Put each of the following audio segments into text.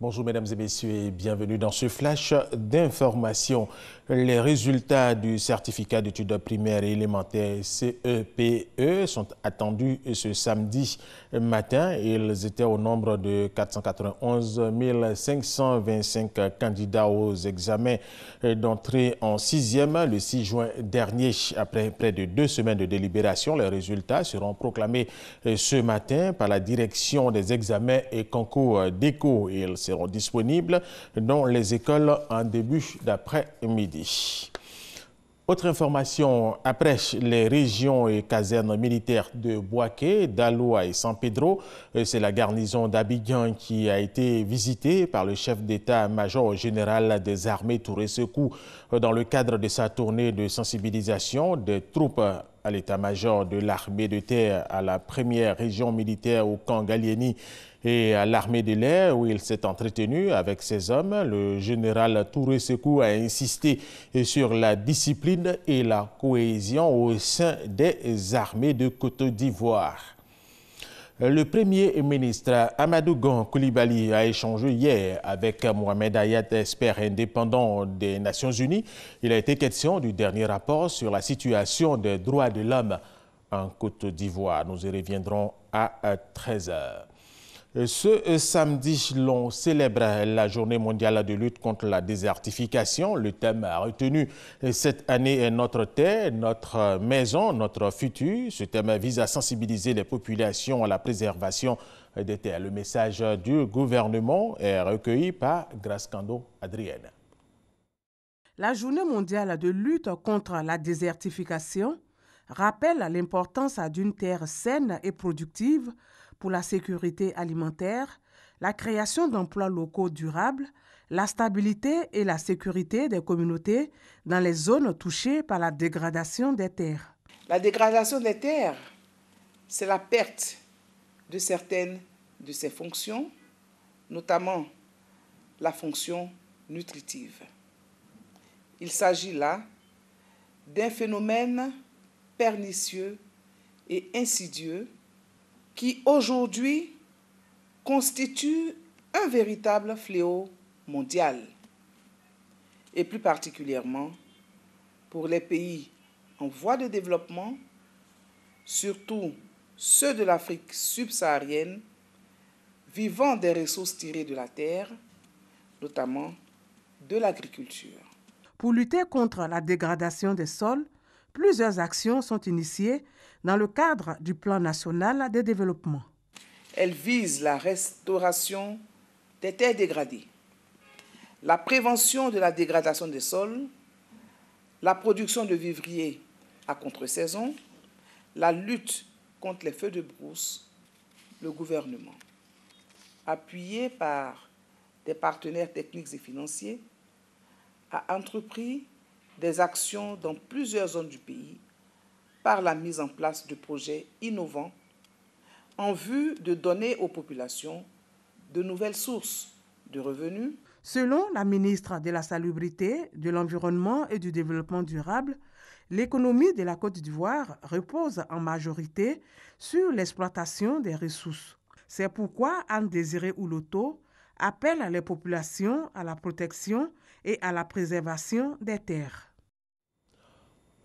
Bonjour mesdames et messieurs et bienvenue dans ce flash d'information. Les résultats du certificat d'études primaires et élémentaires CEPE sont attendus ce samedi matin. Ils étaient au nombre de 491 525 candidats aux examens d'entrée en 6e le 6 juin dernier. Après près de 2 semaines de délibération, les résultats seront proclamés ce matin par la direction des examens et concours d'éco. Ils seront disponibles dans les écoles en début d'après-midi. Autre information, après les régions et casernes militaires de Bouaké, d'Aloa et San Pedro, c'est la garnison d'Abidjan qui a été visitée par le chef d'état-major général des armées Touré Sekou dans le cadre de sa tournée de sensibilisation des troupes à l'état-major de l'armée de terre à la première région militaire au camp Gallieni et à l'armée de l'air où il s'est entretenu avec ses hommes. Le général Touré Sekou a insisté sur la discipline et la cohésion au sein des armées de Côte d'Ivoire. Le Premier ministre Amadou Gon Coulibaly a échangé hier avec Mohamed Hayat, expert indépendant des Nations Unies. Il a été question du dernier rapport sur la situation des droits de l'homme en Côte d'Ivoire. Nous y reviendrons à 13h. Ce samedi, l'on célèbre la Journée mondiale de lutte contre la désertification. Le thème retenu cette année est Notre terre, notre maison, notre futur. Ce thème vise à sensibiliser les populations à la préservation des terres. Le message du gouvernement est recueilli par Grace Kando Adrienne. La Journée mondiale de lutte contre la désertification rappelle l'importance d'une terre saine et productive pour la sécurité alimentaire, la création d'emplois locaux durables, la stabilité et la sécurité des communautés dans les zones touchées par la dégradation des terres. La dégradation des terres, c'est la perte de certaines de ses fonctions, notamment la fonction nutritive. Il s'agit là d'un phénomène pernicieux et insidieux qui aujourd'hui constitue un véritable fléau mondial, et plus particulièrement pour les pays en voie de développement, surtout ceux de l'Afrique subsaharienne, vivant des ressources tirées de la terre, notamment de l'agriculture. Pour lutter contre la dégradation des sols, plusieurs actions sont initiées dans le cadre du Plan national de développement. Elle vise la restauration des terres dégradées, la prévention de la dégradation des sols, la production de vivriers à contre-saison, la lutte contre les feux de brousse. Le gouvernement, appuyé par des partenaires techniques et financiers, a entrepris des actions dans plusieurs zones du pays par la mise en place de projets innovants en vue de donner aux populations de nouvelles sources de revenus. Selon la ministre de la Salubrité, de l'Environnement et du Développement durable, l'économie de la Côte d'Ivoire repose en majorité sur l'exploitation des ressources. C'est pourquoi Anne-Désirée Ouloto appelle les populations à la protection et à la préservation des terres.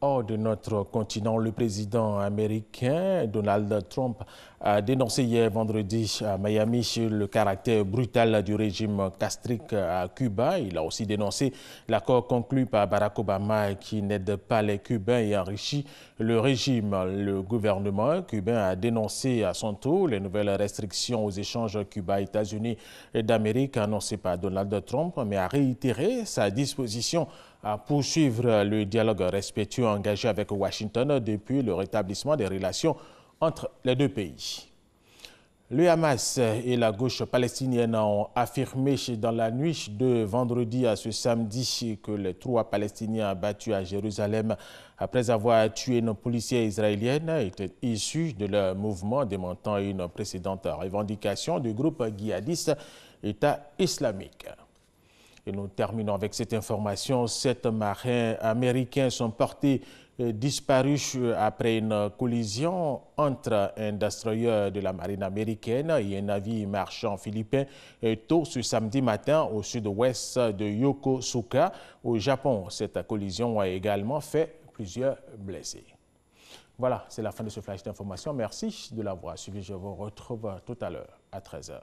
Hors de notre continent, le président américain Donald Trump a dénoncé hier vendredi à Miami le caractère brutal du régime castrique à Cuba. Il a aussi dénoncé l'accord conclu par Barack Obama qui n'aide pas les Cubains et enrichit le régime. Le gouvernement cubain a dénoncé à son tour les nouvelles restrictions aux échanges Cuba-États-Unis d'Amérique annoncées par Donald Trump, mais a réitéré sa disposition à poursuivre le dialogue respectueux engagé avec Washington depuis le rétablissement des relations entre les deux pays. Le Hamas et la gauche palestinienne ont affirmé dans la nuit de vendredi à ce samedi que les 3 Palestiniens abattus à Jérusalem après avoir tué une policière israélienne étaient issus de leur mouvement, démentant une précédente revendication du groupe djihadiste État islamique. Et nous terminons avec cette information. 7 marins américains sont portés disparu après une collision entre un destroyer de la marine américaine et un navire marchand philippin tôt ce samedi matin au sud-ouest de Yokosuka, au Japon. Cette collision a également fait plusieurs blessés. Voilà, c'est la fin de ce flash d'information. Merci de l'avoir suivi. Je vous retrouve tout à l'heure à 13h.